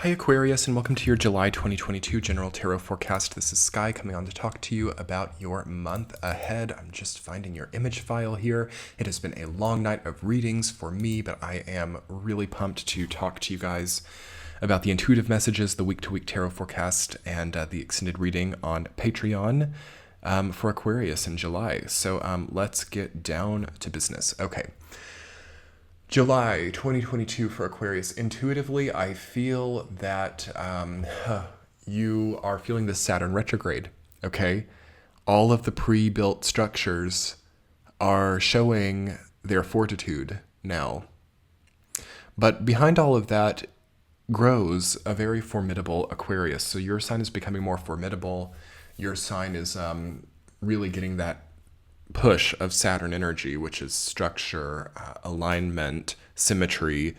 Hi Aquarius, and welcome to your July 2022 General Tarot Forecast. This is Sky coming on to talk to you about your month ahead. I'm just finding your image file here. It has been a long night of readings for me, but I am really pumped to talk to you guys about the intuitive messages, the week-to-week tarot forecast, and the extended reading on Patreon for Aquarius in July. So let's get down to business. Okay. July 2022 for Aquarius. Intuitively, I feel that you are feeling the Saturn retrograde, okay? All of the pre-built structures are showing their fortitude now. But behind all of that grows a very formidable Aquarius. So your sign is becoming more formidable. Your sign is really getting that push of Saturn energy, which is structure, alignment, symmetry,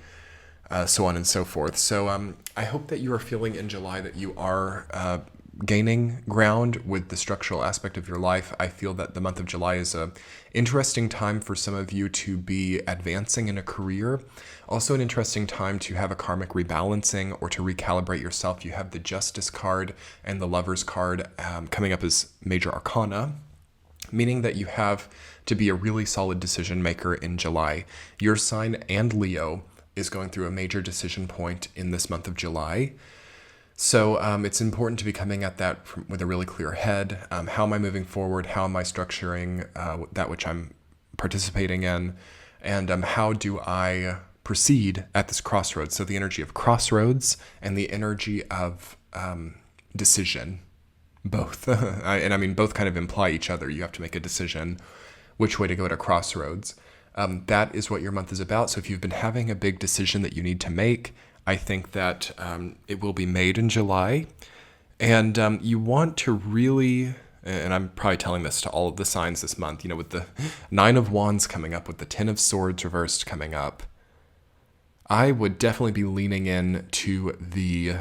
so on and so forth. So I hope that you are feeling in July that you are gaining ground with the structural aspect of your life. I feel that the month of July is a interesting time for some of you to be advancing in a career. Also an interesting time to have a karmic rebalancing or to recalibrate yourself. You have the Justice card and the Lovers card coming up as major arcana, meaning that you have to be a really solid decision maker in July. Your sign and Leo is going through a major decision point in this month of July. So it's important to be coming at that with a really clear head. How am I moving forward? How am I structuring that which I'm participating in? And how do I proceed at this crossroads? So the energy of crossroads and the energy of decision. Both. And I mean, both kind of imply each other. You have to make a decision which way to go at a crossroads. That is what your month is about. So if you've been having a big decision that you need to make, I think that it will be made in July. And you want to really, and I'm probably telling this to all of the signs this month, you know, with the 9 of Wands coming up, with the 10 of Swords reversed coming up, I would definitely be leaning in to the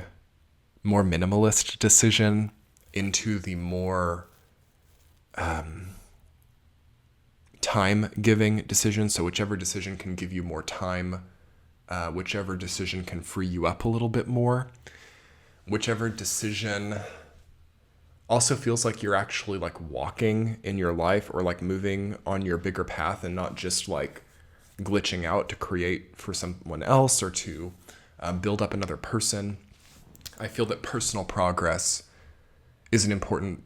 more minimalist decision, into the more time-giving decision. So whichever decision can give you more time, whichever decision can free you up a little bit more, whichever decision also feels like you're actually like walking in your life or like moving on your bigger path and not just like glitching out to create for someone else or to build up another person. I feel that personal progress is an important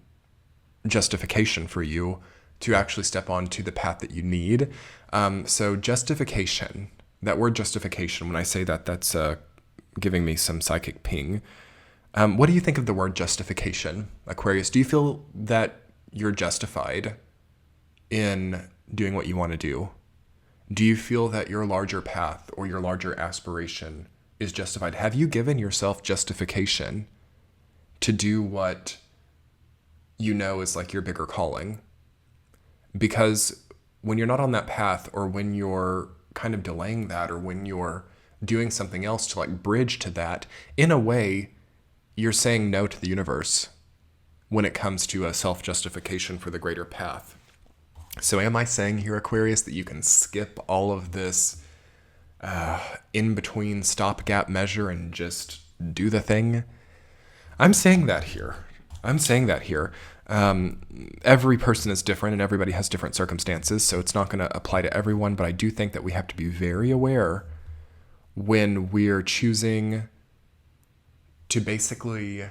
justification for you to actually step onto the path that you need. So justification, that word justification, when I say that, that's giving me some psychic ping. What do you think of the word justification, Aquarius? Do you feel that you're justified in doing what you want to do? Do you feel that your larger path or your larger aspiration is justified? Have you given yourself justification to do what you know is like your bigger calling? Because when you're not on that path, or when you're kind of delaying that, or when you're doing something else to like bridge to that, in a way, you're saying no to the universe when it comes to a self-justification for the greater path. So am I saying here, Aquarius, that you can skip all of this in-between stopgap measure and just do the thing? I'm saying that here. Every person is different and everybody has different circumstances, so it's not going to apply to everyone, but I do think that we have to be very aware when we're choosing to basically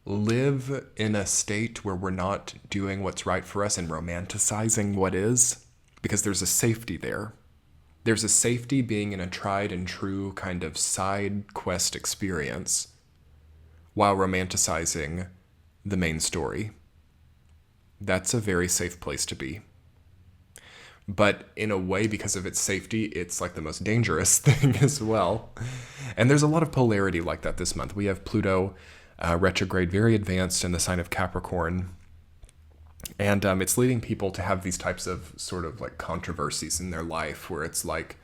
live in a state where we're not doing what's right for us and romanticizing what is, because there's a safety there. There's a safety being in a tried and true kind of side quest experience while romanticizing the main story. That's a very safe place to be. But in a way, because of its safety, it's like the most dangerous thing as well. And there's a lot of polarity like that this month. We have Pluto retrograde, very advanced in the sign of Capricorn. And it's leading people to have these types of sort of like controversies in their life where it's like,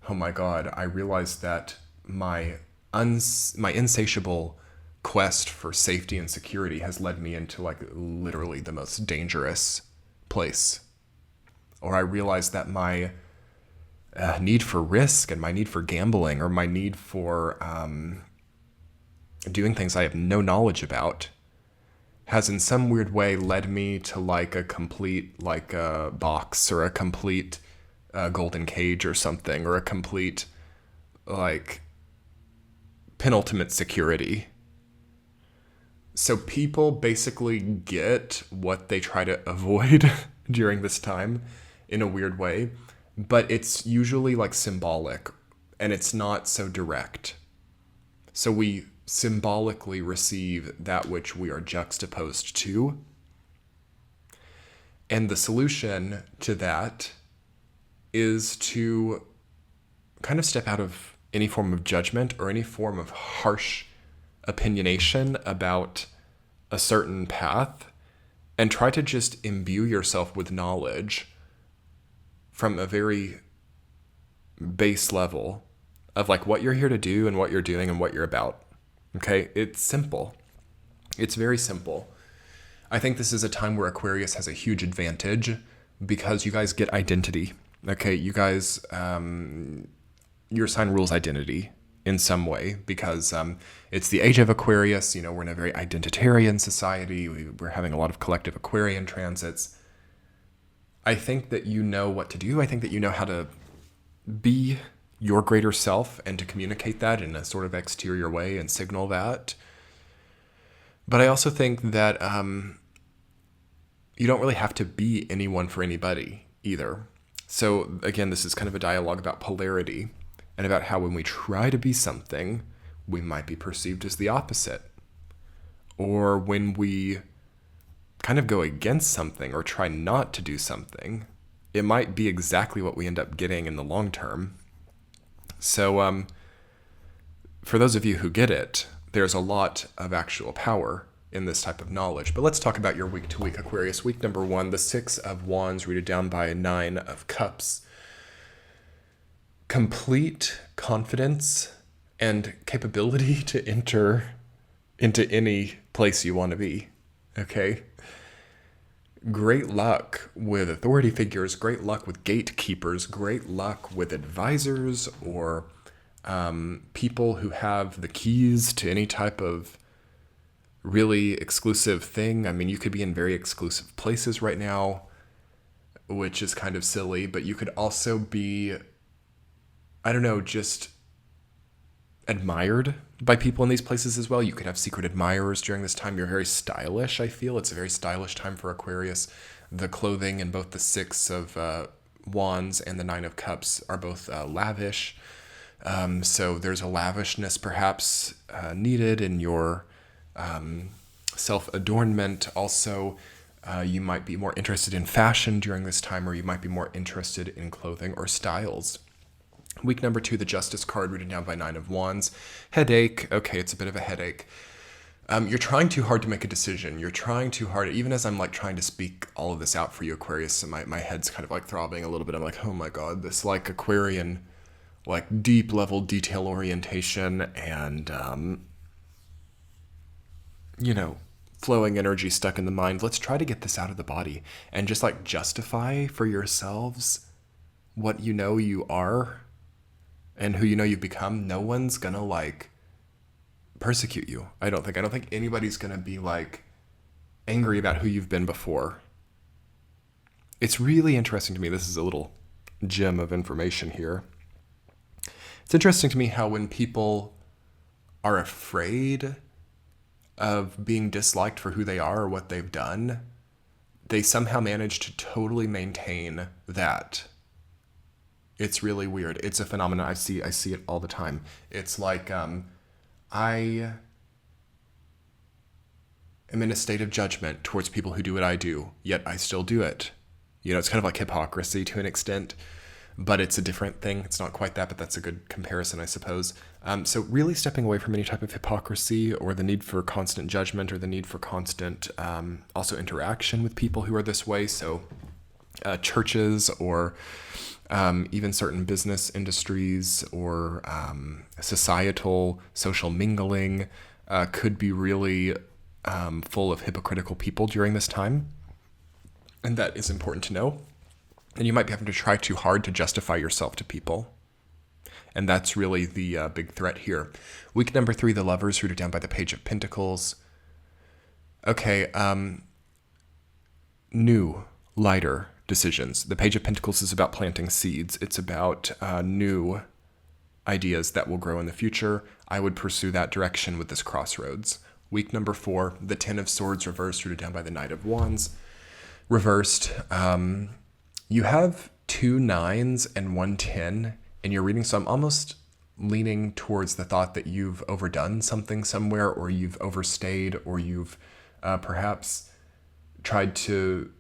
oh my God, I realized that my insatiable quest for safety and security has led me into like literally the most dangerous place. Or I realized that my need for risk and my need for gambling, or my need for doing things I have no knowledge about has in some weird way led me to like a complete like a box or a complete golden cage or something, or a complete like penultimate security. So people basically get what they try to avoid during this time in a weird way, but it's usually like symbolic and it's not so direct. So we symbolically receive that which we are juxtaposed to. And the solution to that is to kind of step out of any form of judgment or any form of harsh opinionation about a certain path, and try to just imbue yourself with knowledge from a very base level of like what you're here to do and what you're doing and what you're about. Okay? It's simple. It's very simple. I think this is a time where Aquarius has a huge advantage because you guys get identity. Okay? You guys, your sign rules identity in some way because it's the age of Aquarius. You know, we're in a very identitarian society. We're having a lot of collective Aquarian transits. I think that you know what to do. I think that you know how to be your greater self and to communicate that in a sort of exterior way and signal that. But I also think that you don't really have to be anyone for anybody either. So again, this is kind of a dialogue about polarity and about how when we try to be something, we might be perceived as the opposite. Or when we kind of go against something or try not to do something, it might be exactly what we end up getting in the long term. So for those of you who get it, there's a lot of actual power in this type of knowledge. But let's talk about your week to week, Aquarius. Week number 1, the 6 of Wands, rooted down by 9 of Cups. Complete confidence and capability to enter into any place you want to be. Okay? Great luck with authority figures, great luck with gatekeepers, great luck with advisors or people who have the keys to any type of really exclusive thing. I mean, you could be in very exclusive places right now, which is kind of silly, but you could also be, I don't know, just admired by people in these places as well. You could have secret admirers during this time. You're very stylish, I feel. It's a very stylish time for Aquarius. The clothing in both the 6 of Wands and the 9 of Cups are both lavish. So there's a lavishness perhaps needed in your self-adornment. Also, you might be more interested in fashion during this time, or you might be more interested in clothing or styles. Week number 2, the Justice card, rooted down by 9 of Wands. Headache. Okay, it's a bit of a headache. You're trying too hard to make a decision. You're trying too hard. Even as I'm like trying to speak all of this out for you, Aquarius, my head's kind of like throbbing a little bit. I'm like, oh my God, this like Aquarian, like deep level detail orientation and, flowing energy stuck in the mind. Let's try to get this out of the body and just like justify for yourselves what you know you are and who you know you've become. No one's gonna like persecute you. I don't think anybody's gonna be like angry about who you've been before. It's really interesting to me. This is a little gem of information here. It's interesting to me how when people are afraid of being disliked for who they are or what they've done, they somehow manage to totally maintain that. It's really weird. It's a phenomenon. I see it all the time. It's like I am in a state of judgment towards people who do what I do, yet I still do it. It's kind of like hypocrisy to an extent, but it's a different thing. It's not quite that, but that's a good comparison, I suppose. So really stepping away from any type of hypocrisy or the need for constant judgment or the need for constant also interaction with people who are this way. So churches or even certain business industries or societal social mingling could be really full of hypocritical people during this time. And that is important to know. And you might be having to try too hard to justify yourself to people. And that's really the big threat here. Week number 3, the Lovers, rooted down by the Page of Pentacles. Okay, new, lighter decisions. The Page of Pentacles is about planting seeds. It's about new ideas that will grow in the future. I would pursue that direction with this crossroads. Week number 4, the Ten of Swords reversed, rooted down by the Knight of Wands. Reversed, you have 2 9s and 1 10 in your reading, so I'm almost leaning towards the thought that you've overdone something somewhere, or you've overstayed, or you've perhaps tried to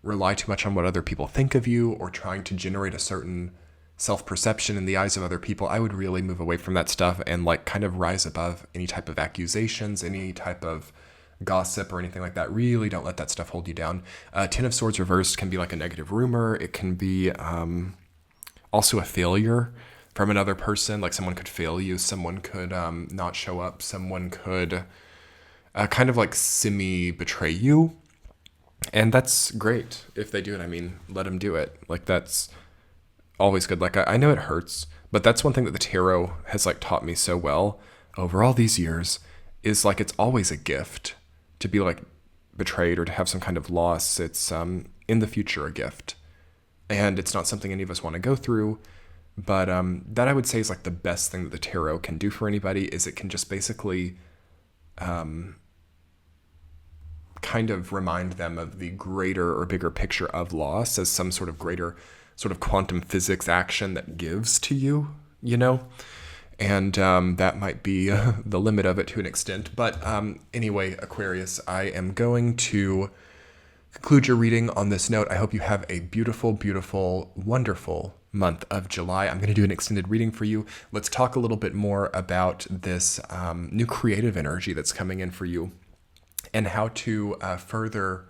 rely too much on what other people think of you, or trying to generate a certain self-perception in the eyes of other people. I would really move away from that stuff and like kind of rise above any type of accusations, any type of gossip or anything like that. Really don't let that stuff hold you down. Ten of Swords reversed can be like a negative rumor. It can be also a failure from another person. Like someone could fail you. Someone could not show up. Someone could kind of like semi-betray you. And that's great if they do it. I mean, let them do it. Like that's always good. Like I know it hurts, but that's one thing that the tarot has like taught me so well over all these years is like it's always a gift to be like betrayed or to have some kind of loss. It's in the future a gift, and it's not something any of us want to go through, but that I would say is like the best thing that the tarot can do for anybody is it can just basically kind of remind them of the greater or bigger picture of loss as some sort of greater sort of quantum physics action that gives to you, you know? And that might be the limit of it to an extent. But anyway, Aquarius, I am going to conclude your reading on this note. I hope you have a beautiful, beautiful, wonderful month of July. I'm going to do an extended reading for you. Let's talk a little bit more about this new creative energy that's coming in for you and how to further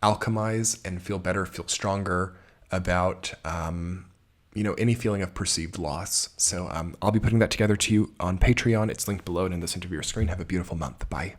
alchemize and feel better, feel stronger about any feeling of perceived loss. So I'll be putting that together to you on Patreon. It's linked below and in the center of your screen. Have a beautiful month. Bye.